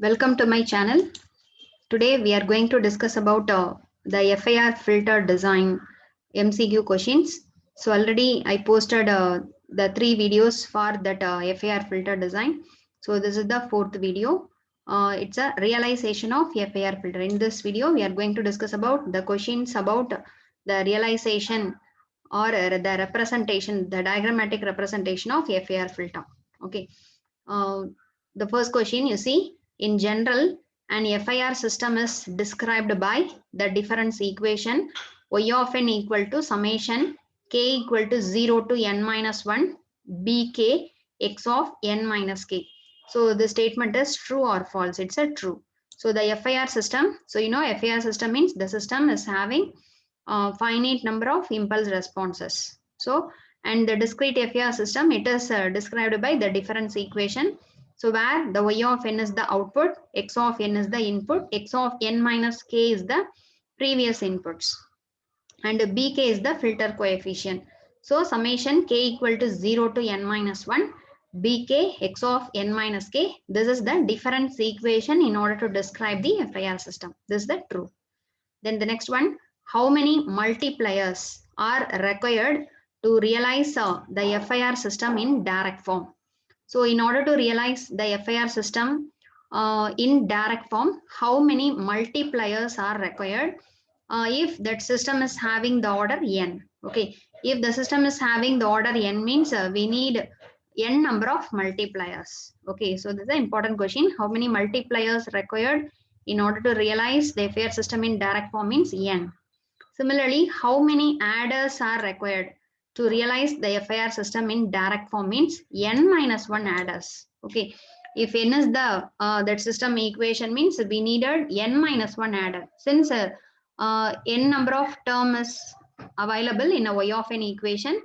Welcome to my channel. Today we are going to discuss about the FIR filter design MCQ questions. So already I posted the 3 videos for that FIR filter design. So this is the 4th video. It's a realization of FIR filter. In this video we are going to discuss about the questions about the realization or the representation, the diagrammatic representation of FIR filter. Okay. Uh, the first question you see, in general, an FIR system is described by the difference equation y of n equal to summation k equal to 0 to n minus 1 bk x of n minus k. So the statement is true or false. It's a true. So the FIR system, so you know FIR system means the system is having a finite number of impulse responses. So and the discrete FIR system, it is described by the difference equation. So where the y of n is the output, x of n is the input, x of n minus k is the previous inputs, and bk is the filter coefficient. So summation k equal to 0 to n minus 1 bk x of n minus k, this is the difference equation in order to describe the FIR system. This is the true. Then the next one, how many multipliers are required to realize the FIR system in direct form? So in order to realize the FIR system in direct form, how many multipliers are required? If that system is having the order n. Okay, if the system is having the order n means we need n number of multipliers. Okay, so this is an important question. How many multipliers required in order to realize the FIR system in direct form means n. Similarly, how many adders are required to realize the FIR system in direct form means n minus 1 adders. Okay, if n is the that system equation means we needed n minus 1 adder. Since n number of term is available in a y of n equation,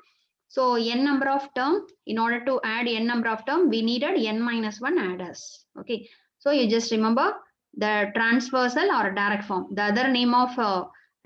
so n number of term, in order to add n number of term, we needed n minus 1 adders. Okay, so you just remember the transversal or direct form. The other name of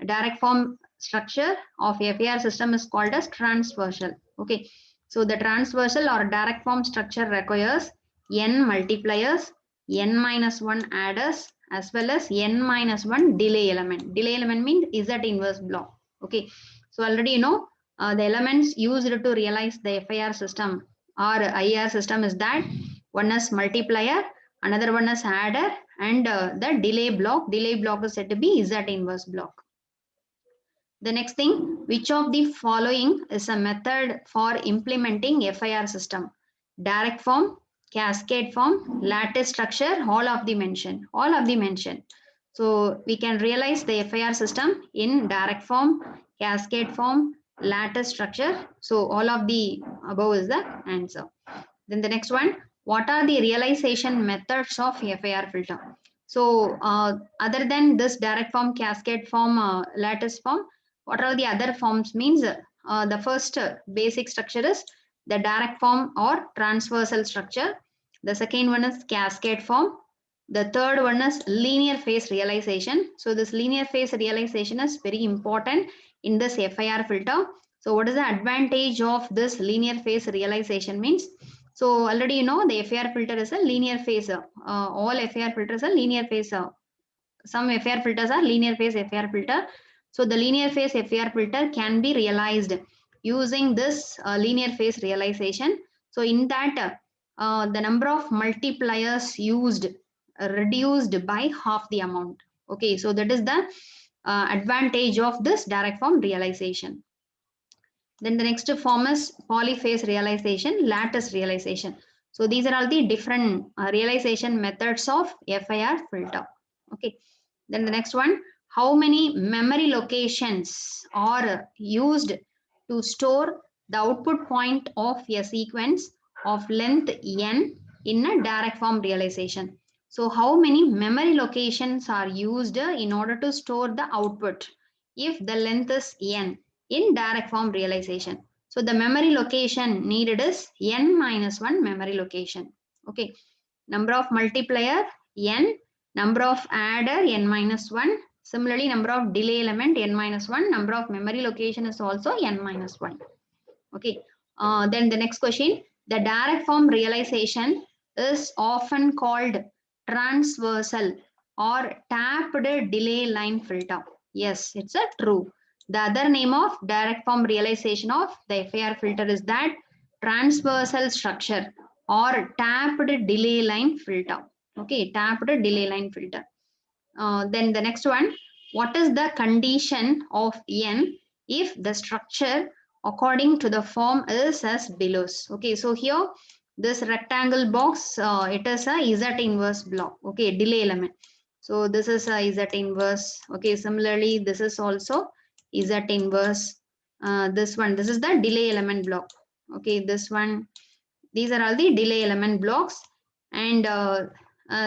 direct form structure of FIR system is called as transversal. Okay, so the transversal or direct form structure requires n multipliers, n minus 1 adders, as well as n minus 1 delay element. Delay element means Z inverse block. Okay, so already you know the elements used to realize the FIR system or IR system is that one is multiplier, another one is adder, and the delay block. Delay block is said to be Z inverse block. The next thing, which of the following is a method for implementing FIR system? Direct form, cascade form, lattice structure, all of the mention. All of the mention. So we can realize the FIR system in direct form, cascade form, lattice structure. So all of the above is the answer. Then the next one, what are the realization methods of FIR filter? So other than this direct form, cascade form, lattice form, what are the other forms means the first basic structure is the direct form or transversal structure. The second one is cascade form. The third one is linear phase realization. So this linear phase realization is very important in this FIR filter. So what is the advantage of this linear phase realization means? So already you know the FIR filter is a linear phase. All FIR filters are linear phase. Some FIR filters are linear phase FIR filter. So the linear phase FIR filter can be realized using this linear phase realization. So in that the number of multipliers used reduced by half the amount. Okay, so that is the advantage of this direct form realization. Then the next form is polyphase realization, lattice realization. So these are all the different realization methods of FIR filter. Okay. Then the next one, how many memory locations are used to store the output point of a sequence of length n in a direct form realization? So how many memory locations are used in order to store the output if the length is n in direct form realization? So the memory location needed is n minus 1 memory location. Okay. Number of multiplier n, number of adder n minus 1. Similarly, number of delay element n minus 1. Number of memory location is also n minus 1. Okay. Then the next question, the direct form realization is often called transversal or tapped delay line filter? Yes, it's a true. The other name of direct form realization of the FIR filter is that transversal structure or tapped delay line filter. Okay, tapped delay line filter. Then the next one, what is the condition of N if the structure according to the form is as below? Okay, so here this rectangle box, it is a Z inverse block. Okay, delay element. So this is a Z inverse. Okay, similarly this is also Z inverse. This is the delay element block. Okay, this one, these are all the delay element blocks, and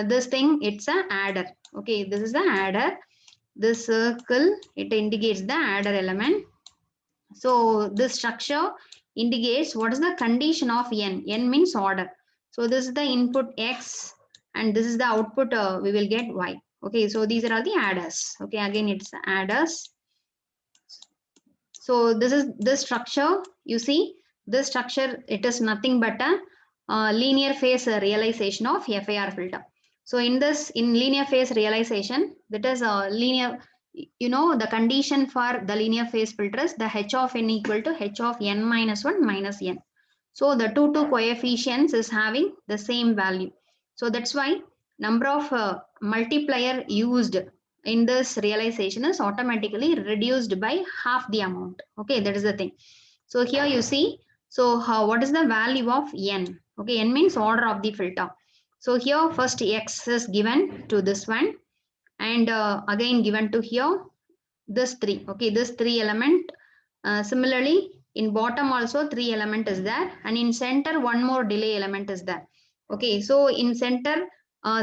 this thing, it's a adder. Okay, this is the adder. This circle, it indicates the adder element. So this structure indicates what is the condition of N. N means order. So this is the input X and this is the output, we will get Y. Okay, so these are all the adders. Okay, again it's adders. So this is the structure. You see, this structure, it is nothing but a linear phase realization of FIR filter. So in linear phase realization, that is a linear, you know, the condition for the linear phase filter is the H of N equal to H of N minus 1 minus N. So the two coefficients is having the same value. So that's why number of multiplier used in this realization is automatically reduced by half the amount. Okay, that is the thing. So here you see, so what is the value of N? Okay, N means order of the filter. So here first X is given to this one, and again given to here this 3. Okay, this 3 element. Similarly, in bottom also 3 element is there, and in center one more delay element is there. Okay, so in center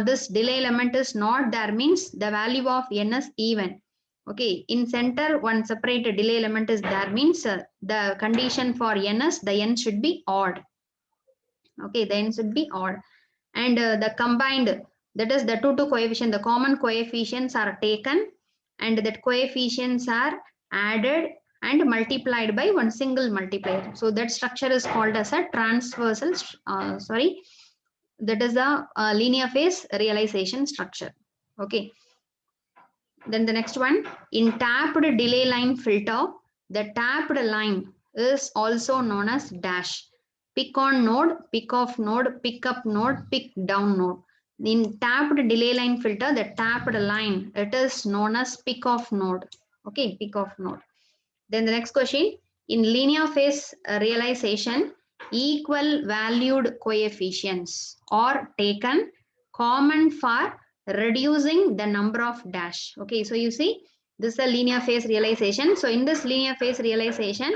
this delay element is not there, means the value of N is even. Okay, in center one separate delay element is there, means the condition for N is the N should be odd. Okay, the N should be odd, and the combined, that is the two coefficient, the common coefficients are taken, and that coefficients are added and multiplied by one single multiplier. So that structure is called as a transversal, that is a linear phase realization structure. Okay, then the next one, in tapped delay line filter, the tapped line is also known as dash. Pick on node, pick off node, pick up node, pick down node. In tapped delay line filter, the tapped line, it is known as pick off node. Okay, pick off node. Then the next question, in linear phase realization, equal valued coefficients are taken common for reducing the number of dash. Okay, so you see, this is a linear phase realization. So in this linear phase realization,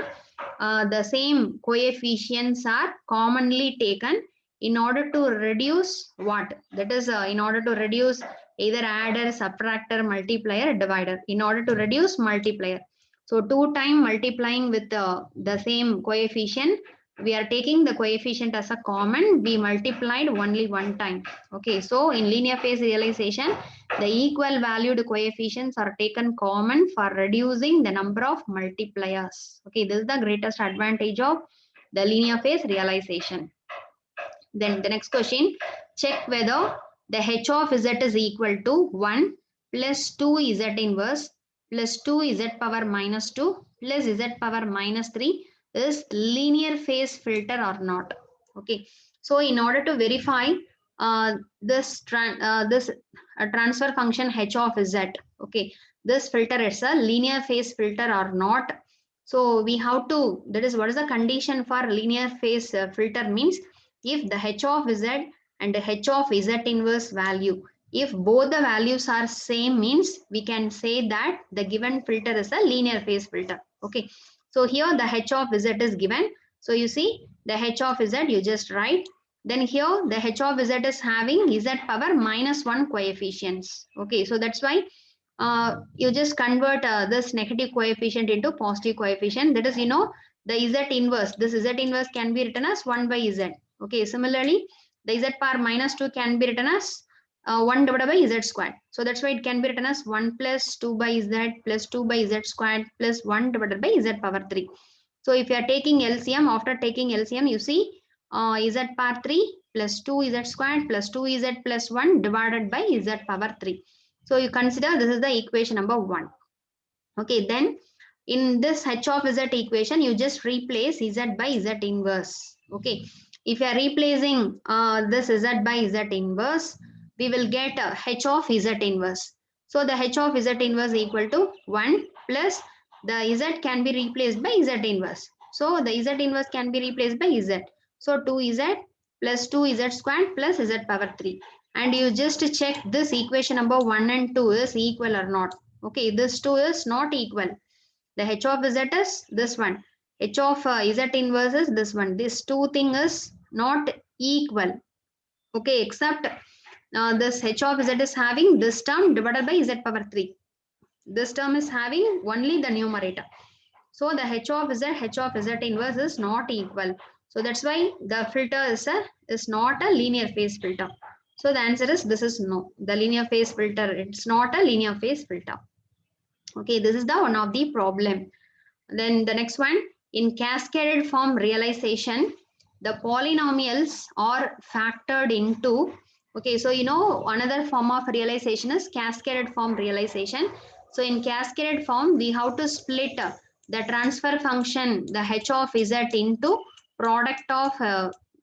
the same coefficients are commonly taken in order to reduce what? That is in order to reduce either adder, subtractor, multiplier, divider, in order to reduce multiplier. So 2 times multiplying with the same coefficient, we are taking the coefficient as a common, we multiplied only 1 time. Okay, so in linear phase realization, the equal valued coefficients are taken common for reducing the number of multipliers. Okay, this is the greatest advantage of the linear phase realization. Then the next question, check whether the H of Z is equal to 1 plus 2 Z inverse plus 2 Z power minus 2 plus Z power minus 3 is linear phase filter or not. Okay, so in order to verify this transfer function H of Z, okay, this filter is a linear phase filter or not. So we have to, that is what is the condition for linear phase filter, means if the H of Z and the H of Z inverse value, if both the values are same, means we can say that the given filter is a linear phase filter. Okay, so here the H of Z is given. So you see the H of Z, you just write. Then here the H of Z is having Z power minus 1 coefficients. Okay, so that's why you just convert this negative coefficient into positive coefficient. That is, you know, the Z inverse, this Z inverse can be written as 1 by Z. Okay, similarly, the Z power minus 2 can be written as 1 divided by Z squared. So that's why it can be written as 1 plus 2 by Z plus 2 by Z squared plus 1 divided by Z power 3. So if you are taking LCM, after taking LCM, you see Z power 3 plus 2z squared plus 2z plus 1 divided by z power 3. So you consider this is the equation number 1. Okay, then in this h of z equation, you just replace z by z inverse. Okay, if you are replacing this z by z inverse, we will get h of z inverse. So the h of z inverse equal to 1 plus the z can be replaced by z inverse. So the z inverse can be replaced by z. So 2z plus 2z squared plus z power 3. And you just check this equation number 1 and 2 is equal or not. Okay, this 2 is not equal. The h of z is this one. H of z inverse is this one. This two thing is not equal. Okay, except this h of z is having this term divided by z power 3. This term is having only the numerator. So the h of z inverse is not equal. So that's why the filter is not a linear phase filter. So the answer is this is no. The linear phase filter, it's not a linear phase filter. Okay, this is the one of the problem. Then the next one, in cascaded form realization, the polynomials are factored into. Okay, so you know another form of realization is cascaded form realization. So in cascaded form, we have to split the transfer function, the h of z into product of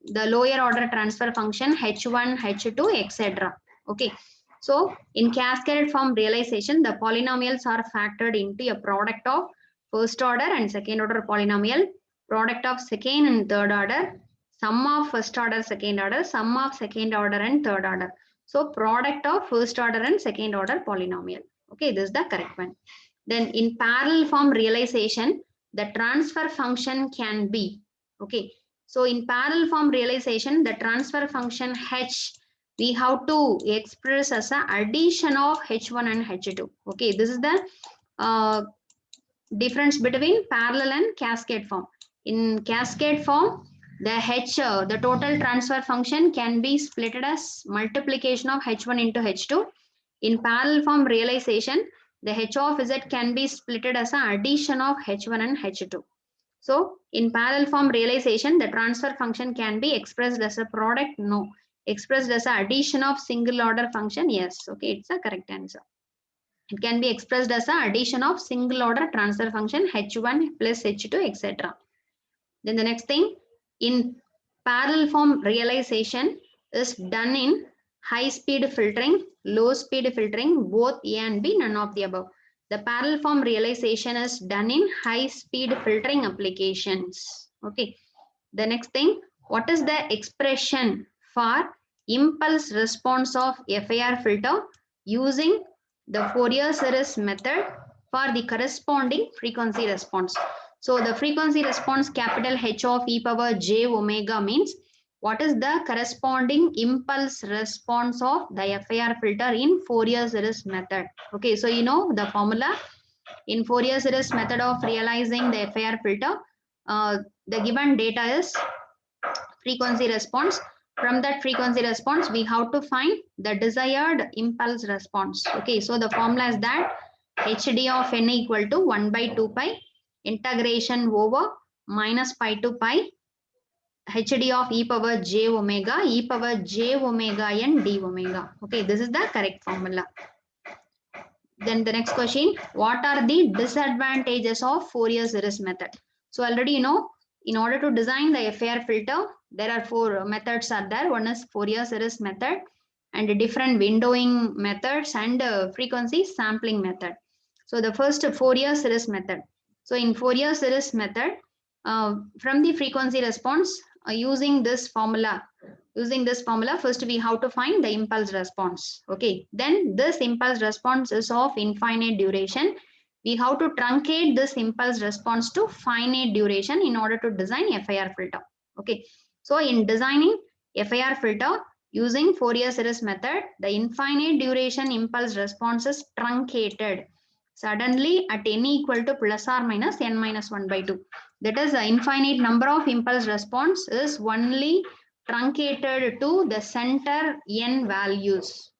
the lower order transfer function h1, h2, etc. Okay, so in cascaded form realization, the polynomials are factored into a product of first order and second order polynomial, product of second and third order, sum of first order, second order, sum of second order and third order. So product of first order and second order polynomial. Okay, this is the correct one. Then in parallel form realization, the transfer function can be, okay. So in parallel form realization, the transfer function h, we have to express as a addition of h1 and h2. Okay, this is the difference between parallel and cascade form. In cascade form, the the total transfer function can be split as multiplication of h1 into h2. In parallel form realization, the h of z can be split as an addition of h1 and h2. So in parallel form realization, the transfer function can be expressed as a product, no. Expressed as an addition of single order function, yes. Okay, it's a correct answer. It can be expressed as an addition of single order transfer function h1 plus h2, etc. Then the next thing, in parallel form realization is done in high speed filtering, low speed filtering, both A and B, none of the above. The parallel form realization is done in high speed filtering applications. Okay. The next thing, what is the expression for impulse response of FIR filter using the Fourier series method for the corresponding frequency response? So the frequency response capital H of e power j omega means what is the corresponding impulse response of the FIR filter in Fourier series method? Okay, so you know the formula in Fourier series method of realizing the FIR filter. The given data is frequency response. From that frequency response, we have to find the desired impulse response. Okay, so the formula is that hd of n equal to 1 by 2 pi integration over minus pi to pi hd of e power j omega n d omega. Okay, this is the correct formula. Then the next question, what are the disadvantages of Fourier series method? So already you know, in order to design the FIR filter, there are four methods are there. One is Fourier series method and different windowing methods and frequency sampling method. So the first Fourier series method. So in Fourier series method, from the frequency response using this formula, first we have to find the impulse response. Okay, then this impulse response is of infinite duration. We have to truncate this impulse response to finite duration in order to design FIR filter. Okay, so in designing FIR filter using Fourier series method, the infinite duration impulse response is truncated suddenly at n equal to plus or minus n minus 1 by 2. That is, the infinite number of impulse response is only truncated to the center n values.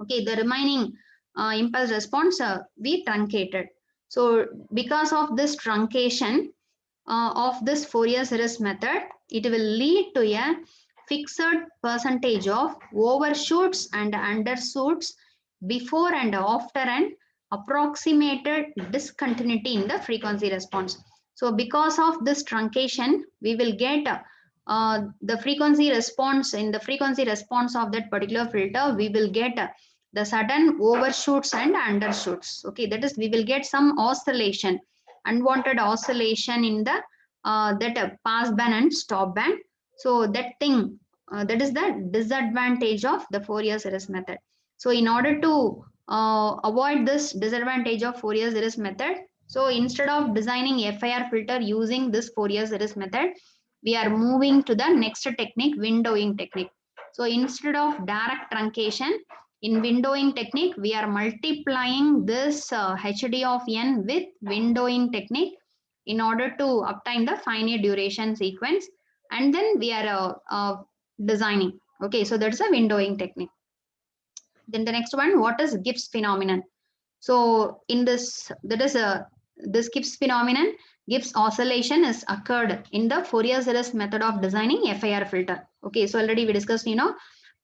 Okay, the remaining impulse response we truncated. So because of this truncation of this Fourier series method, it will lead to a fixed percentage of overshoots and undershoots before and after an approximated discontinuity in the frequency response. So because of this truncation, we will get the frequency response. In the frequency response of that particular filter, we will get the sudden overshoots and undershoots. Okay, that is, we will get some oscillation, unwanted oscillation in the that pass band and stop band. So that thing, that is the disadvantage of the Fourier series method. So in order to avoid this disadvantage of Fourier series method, so instead of designing FIR filter using this Fourier series method, we are moving to the next technique, windowing technique. So instead of direct truncation, in windowing technique, we are multiplying this HD of n with windowing technique in order to obtain the finite duration sequence, and then we are designing. Okay, so that's a windowing technique. Then the next one, what is Gibbs phenomenon? So in this, that is this Gibbs phenomenon, Gibbs oscillation is occurred in the Fourier series method of designing FIR filter. Okay, so already we discussed,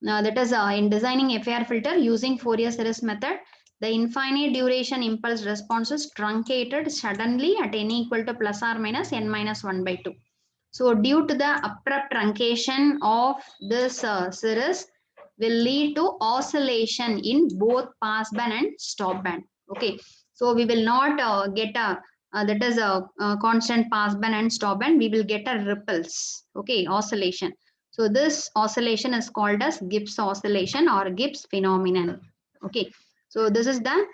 that is in designing FIR filter using Fourier series method, the infinite duration impulse response is truncated suddenly at n equal to plus or minus n minus 1 by 2. So due to the abrupt truncation of this series will lead to oscillation in both pass band and stop band. Okay, so we will not get a that is a constant pass band and stop band. We will get a ripples. Okay, oscillation. So this oscillation is called as Gibbs oscillation or Gibbs phenomenon. Okay, so this is the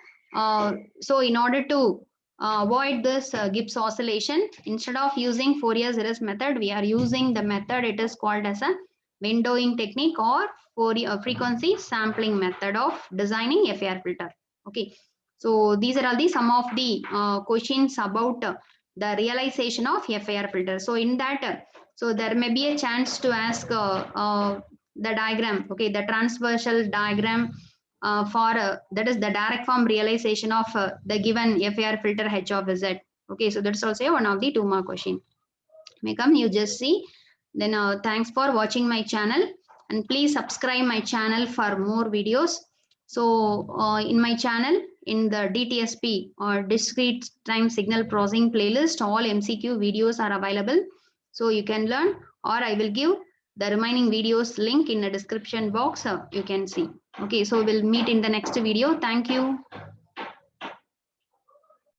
so in order to avoid this Gibbs oscillation, instead of using Fourier series method, we are using the method, it is called as a windowing technique or Fourier frequency sampling method of designing FIR filter. Okay, so these are all the some of the questions about the realization of FIR filter. So in that, so there may be a chance to ask the diagram, okay, the transversal diagram for that is the direct form realization of the given FIR filter H of Z. Okay, so that's also one of the 2 mark question. May come, you just see. Then thanks for watching my channel, and please subscribe my channel for more videos. So in my channel, in the DTSP or discrete time signal processing playlist, all MCQ videos are available. So you can learn, or I will give the remaining videos link in the description box. You can see. Okay, so we'll meet in the next video. Thank you.